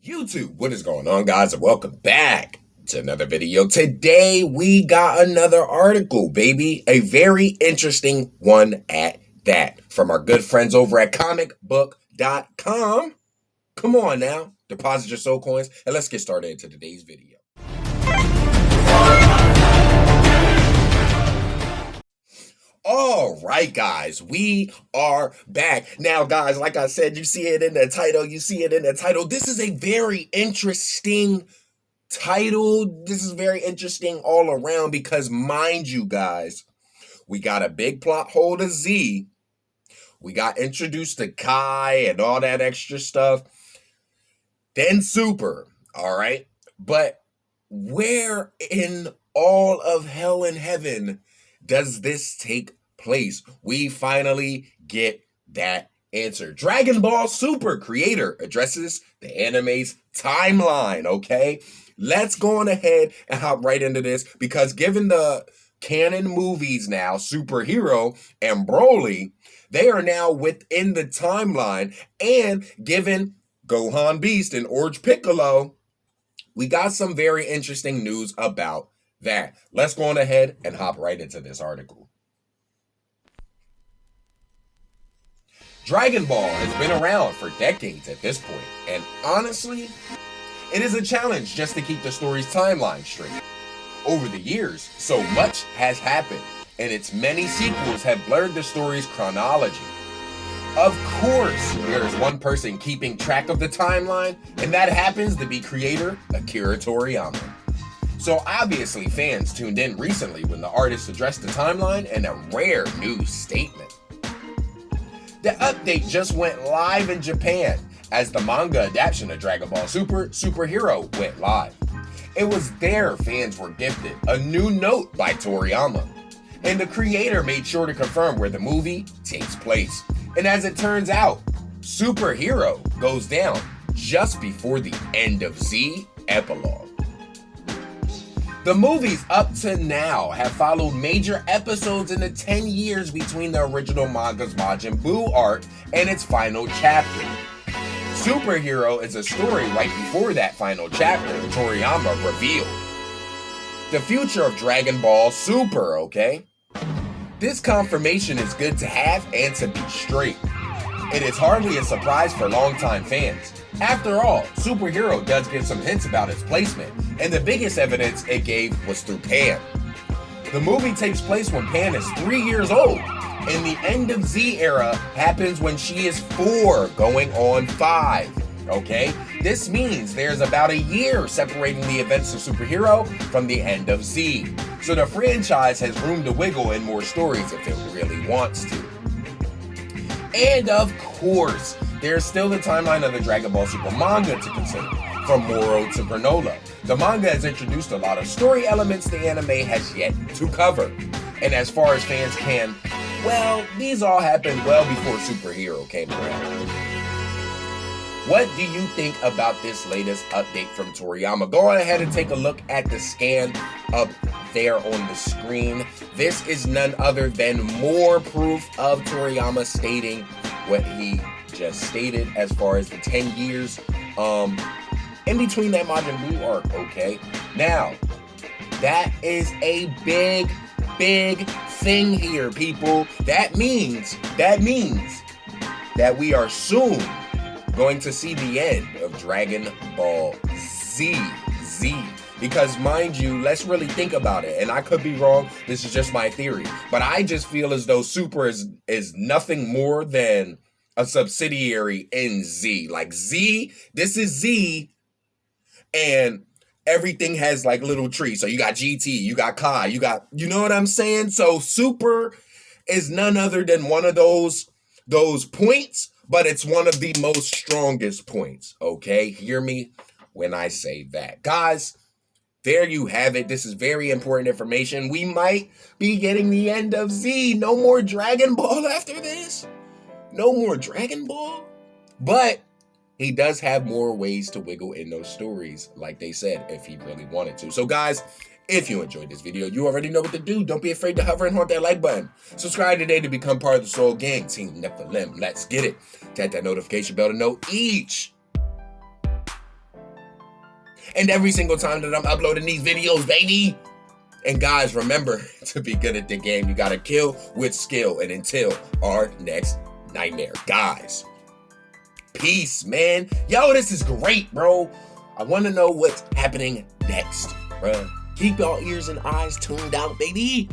YouTube, what is going on, guys, and welcome back to another video. Today we got another article, baby, a very interesting one at that, from our good friends over at comicbook.com. Come on now, deposit your soul coins and let's get started into today's video. All right, guys, we are back. Now, guys, like I said, you see it in the title. This is a very interesting title. This is very interesting all around because, mind you, guys, we got a big plot hole to Z. We got introduced to Kai and all that extra stuff. Then Super, all right? But where in all of hell and heaven does this take place? We finally get that answer. Dragon Ball Super creator addresses the anime's timeline, okay? Let's go on ahead and hop right into this because given the canon movies now, Superhero and Broly, they are now within the timeline, and given Gohan Beast and Orange Piccolo, we got some very interesting news about that. Let's go on ahead and hop right into this article. Dragon Ball has been around for decades at this point, and honestly, it is a challenge just to keep the story's timeline straight. Over the years, so much has happened, and its many sequels have blurred the story's chronology. Of course, there is one person keeping track of the timeline, and that happens to be creator Akira Toriyama. So obviously fans tuned in recently when the artist addressed the timeline in a rare news statement. The update just went live in Japan as the manga adaptation of Dragon Ball Super, Superhero went live. It was there fans were gifted a new note by Toriyama, and the creator made sure to confirm where the movie takes place. And as it turns out, Superhero goes down just before the end of Z epilogue. The movies up to now have followed major episodes in the 10 years between the original manga's Majin Buu arc and its final chapter. Superhero is a story right before that final chapter Toriyama revealed. The future of Dragon Ball Super, okay? This confirmation is good to have and to be straight. It is hardly a surprise for longtime fans. After all, Superhero does give some hints about its placement, and the biggest evidence it gave was through Pan. The movie takes place when Pan is 3 years old, and the end of Z era happens when she is 4 going on 5, okay? This means there's about a year separating the events of Superhero from the end of Z. So the franchise has room to wiggle in more stories if it really wants to. And of course, there's still the timeline of the Dragon Ball Super manga to consider, from Moro to Granola. The manga has introduced a lot of story elements the anime has yet to cover. And as far as fans can, well, these all happened well before Superhero came around. What do you think about this latest update from Toriyama? Go on ahead and take a look at the scan up there on the screen. This is none other than more proof of Toriyama stating what he just stated as far as the 10 years in between that Majin Buu arc, okay? Now, that is a big thing here, people. That means that we are soon going to see the end of Dragon Ball Z. Because mind you, let's really think about it, and I could be wrong, this is just my theory, but I just feel as though Super is nothing more than a subsidiary in Z. Like Z, this is Z, and everything has like little trees. So you got GT, you got Kai, you know what I'm saying? So Super is none other than one of those points, but it's one of the most strongest points, okay? Hear me when I say that. Guys, there you have it. This is very important information. We might be getting the end of Z. No more Dragon Ball after this. No more Dragon Ball. But he does have more ways to wiggle in those stories, like they said, if he really wanted to. So guys, if you enjoyed this video, you already know what to do. Don't be afraid to hover and haunt that like button. Subscribe today to become part of the Soul Gang, Team Nephilim. Let's get it. Tap that notification bell to know each and every single time that I'm uploading these videos, baby. And guys, remember, to be good at the game, you gotta kill with skill. And until our next nightmare, guys, peace, man. Yo, this is great, bro. I want to know what's happening next, bro. Keep y'all ears and eyes tuned out, baby.